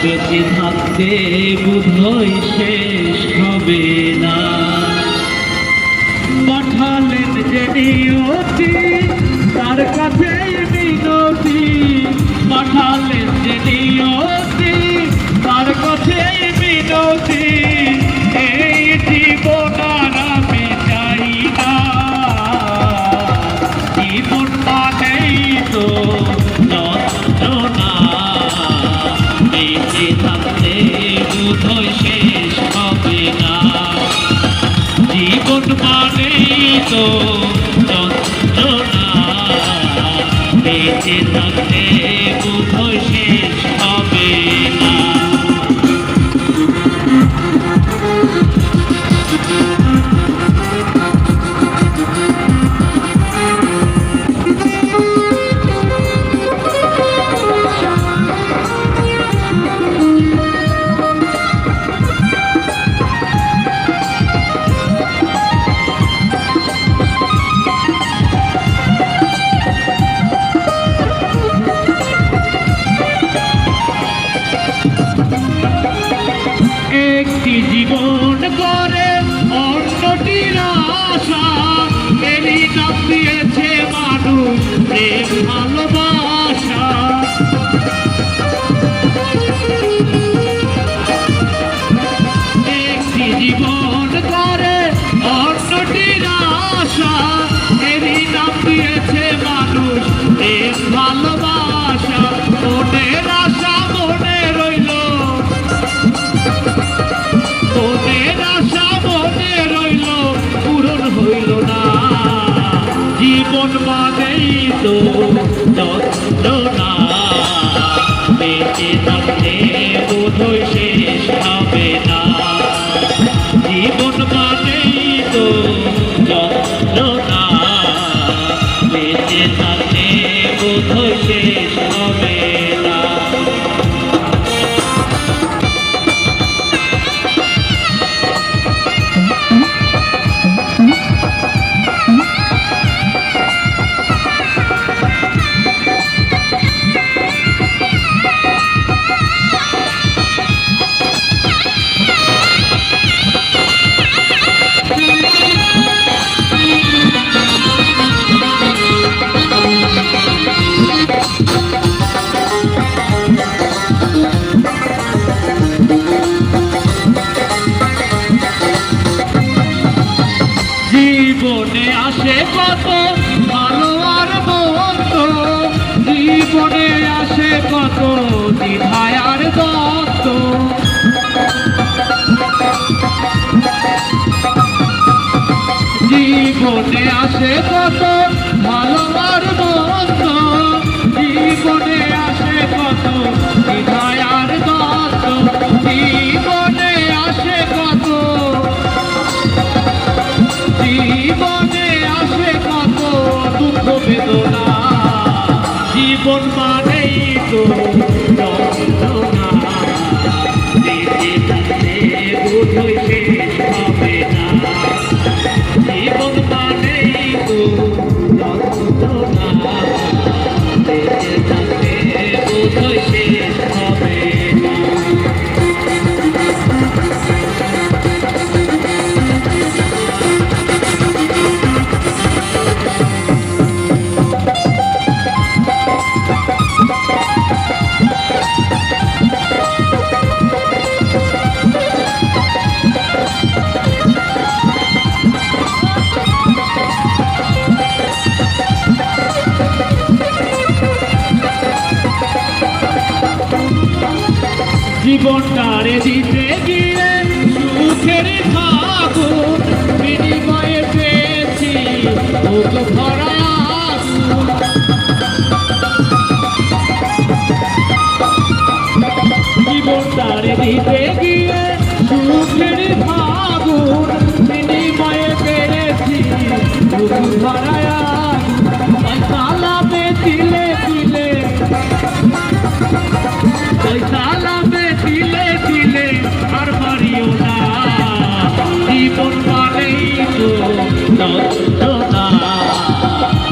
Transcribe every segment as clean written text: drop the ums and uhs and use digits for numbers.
বেঁচে থাকতে বোধহয় শেষ হবে না। পাঠালেন যে নিয়তি তার কাছে মিনতি, পাঠালেন যে নিয়তি তার কাছে মিনতি, এই জীবন আর আমি চাই না। জীবন মানেই তো যন্ত্রণা, বেঁচে থাকতে বোধহয় শেষ হবে না। জীবন মানেই তো যন্ত্রণা, বেঁচে থাকতে বোধহয় শেষ হবে না। একটি জীবন করে অন্যটির আশা, এরই নাম দিয়েছে মানুষ প্রেম ভালোবাসা। একটি জীবন করে অন্যটির আশা, এরই নাম দিয়েছে মানুষ প্রেম ভালোবাসা। মনের আশা মনে রইল, মনের আশা মনে রইল, পূরণ হইল না। জীবন মানেই তো যন্ত্রণা, বেঁচে থাকতে বোধহয় শেষ হবে না। জীবন মানেই তো যন্ত্রণা, বেঁচে থাকতে বোধহয় শেষ হবে না। জীবনে আসে কত ভালো আর মন্দ, জীবনে আসে কত দ্বিধায় আর দ্বন্দ্ব। জীবনে আসে কত ভালো আর মন্দ, জীবনে আসে কত দ্বিধায় আর দ্বন্দ্ব। জীবনে আসে কত, জীবনে আসে কত দুঃখ বেদনা। জীবন মানেই তো যন্ত্রণা, বেঁচে থাকতে বোধহয় শেষ হবে না। জীবন মানেই তো যন্ত্রণা, বেঁচে থাকতে বোধহয় শেষ হবে না। জীবনটারে দিতে গিয়ে সুখের ফাগুন, বিনিময়ে পেয়েছি বুক ভরা আগুন। জীবনটারে দিতে গিয়ে সুখের ফাগুন, বিনিময়ে পেয়েছি বুক ভরা আগুন। পয়সা লাভে দিলে দিলে, পয়সা লাভে দিলে দিলে আর মারিও না। জীবন মানেই তো যন্ত্রণা,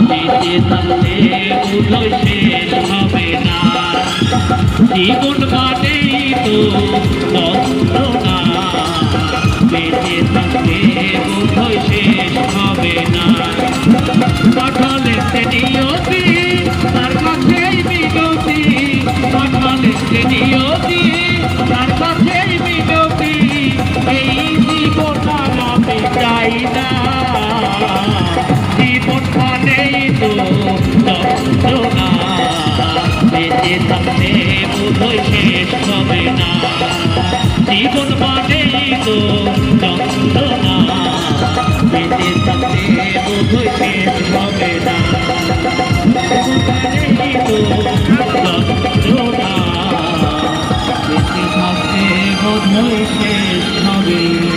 বেঁচে থাকতে বোধহয় শেষ হবে না। জীবন মানেই তো যন্ত্রণা, বেঁচে থাকতে বোধহয় শেষ হবে না। পাঠালে সে নিয়তি, তার কাছেই মিনতি, পাঠালে সে নিয়তি, তার কাছেই মিনতি, এই জীবন আর আমি চাই না। জীবন মানেই তো যন্ত্রণা, বেঁচে থাকতে বোধহয় শেষ হবে না। জীবন মানেই তো যন্ত্রণা, বেঁচে থাকতে বোধহয় শেষ হবে না। জীবন মানেই তো যন্ত্রণা, বেঁচে থাকতে বোধহয় শেষ হবে না।